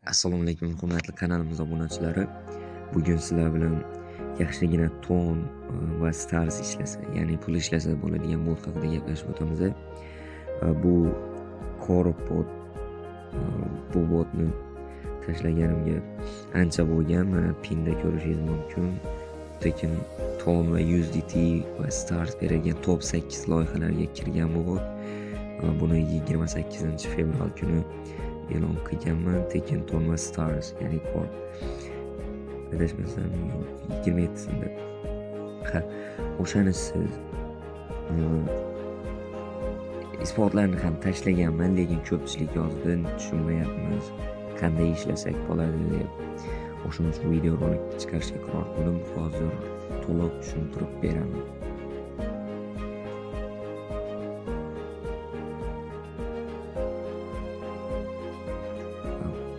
Assalomu alaykum hurmatli kanalimiz obunachilari. Bugun sizlar bilan yaxshigina ton va stars ishlasa, ya'ni pul ishlasa bo'ladigan bot haqida gaplashib o'tamiz. Bu Core bot. Bu botni tashlaganimga ancha bo'lgan. Mana pinda ko'rishingiz mumkin. Lekin ton va USDT va stars beradigan top 8 loyihalarga kirgan bu bot. Buni 28-fevral kuni e'lon qilganman. Tekin ton va stars, ya'ni Core. Adashmasam 27sida. O'shani siz isbotlarni ham tashlaganman, lekin ko'pchilik yozdi, tushunmayapmiz, qanday ishlasak bo'ladi deb. O'shaning uchun video rolik chiqarishga qaror qildim. Hozir to'liq tushuntirib beraman.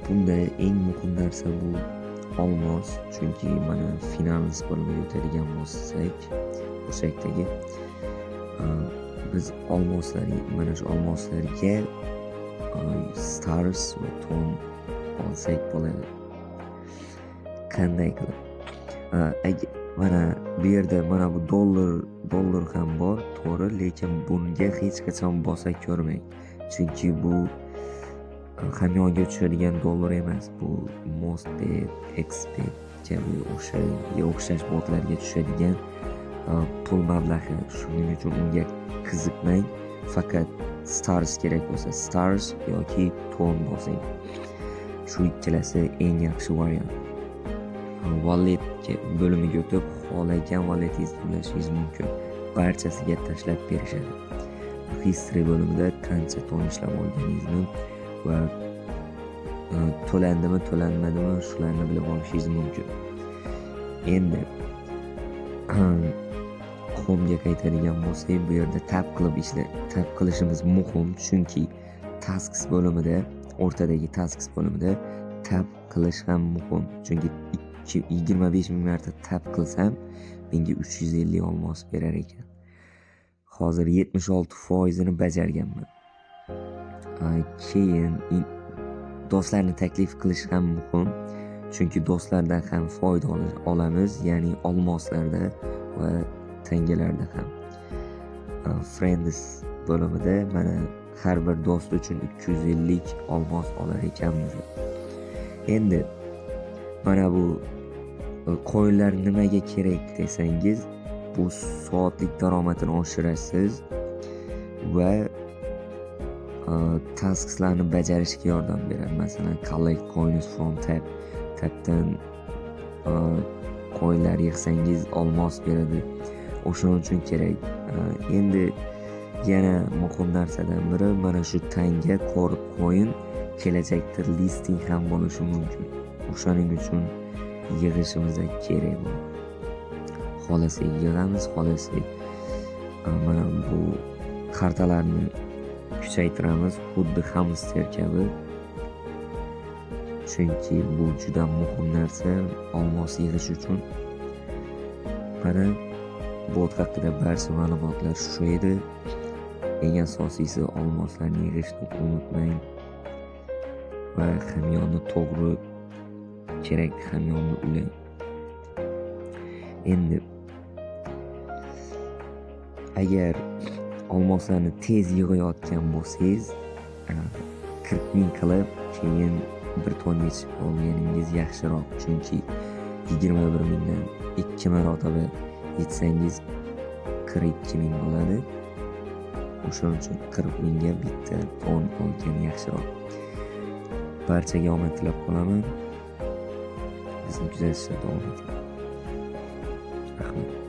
Bunda eng muhim narsa bu olmos, chunki mana finans bo'limiga o'tadigan bo'lsak, o'shakdagi biz mana shu olmoslarga stars va ton olsak bo'ladi. Qanday qilib? Mana bu yerda mana bu dollar ham bor, to'g'ri, lekin bunga hech qachon bosa ko'rmang. Chunki bu hamyonga tushadigan dollar emas, bu Mostbet, Xbet kabi o'xshash botlarga tushadigan pul mablag'i. Shuning uchun unga qiziqmang. Faqat stars kerak bo'lsa stars yoki ton bosing. Shu ikkalasi eng yaxshi variant. Wallet bo'limiga o'tib, xohlagan walletingizni ulashingiz mumkin. Barchasiga tashlab berishadi. History bo'limida qancha ton ishlab olganingizni va to'landimi, to'lanmadimi, shularni bilib olishingiz mumkin. Endi Home'ga qaytadigan bo'lsak, bu yerda tab qilishimiz muhim, chunki tasks bo'limida, o'rtadagi tasks bo'limida tab qilish ham muhim. Chunki 25,000 marta tab qilsam, menga 350 olmos berar ekan. Hozir 76% bajarganman. Keyin do'stlarni taklif qilish ham muhim, chunki do'stlardan ham foyda olamiz, ya'ni olmoslarda va tangalarda ham. Friends bo'limida mana har bir do'st uchun 250 olmos olar ekanmiz. Endi mana bu coinlar nimaga kerak desangiz, bu soatlik daromadini oshirasiz va taskslarni bajarishga yordam beradi. Masalan, collect coins from tabdan coinlar yig'sangiz olmos beradi. O'shaning uchun kerak. Endi yana muhim narsadan biri mana shu tanga Core coin kelajakda listing ham bo'lishi mumkin. O'shaning uchun yig'ishimiz kerak bu. Xohlasak yig'amiz, xohlasak mana bu kartalarni kuchaytiramiz, xuddi hamster kabi. Chunki bu juda muhim narsa olmos yig'ish uchun. Mana bot haqida barcha ma'lumotlar shu edi. Eng asosiysi olmoslarni yig'ishni unutmang va hamyonni to'g'ri kerak hamyonni ulang. Endi agar olmoslarni tez yig'ayotgan bo'lsangiz, 40 ming qilib keyin bir ton yechib olganingiz yaxshiroq, chunki 21 mingdan 2 marotaba yetsangiz 42 ming bo'ladi. O'shaning uchun 40 mingga bitta ton olgan yaxshiroq. Barchaga omad tilab qolaman. Bizni kuzatishda davom eting. Rahmat.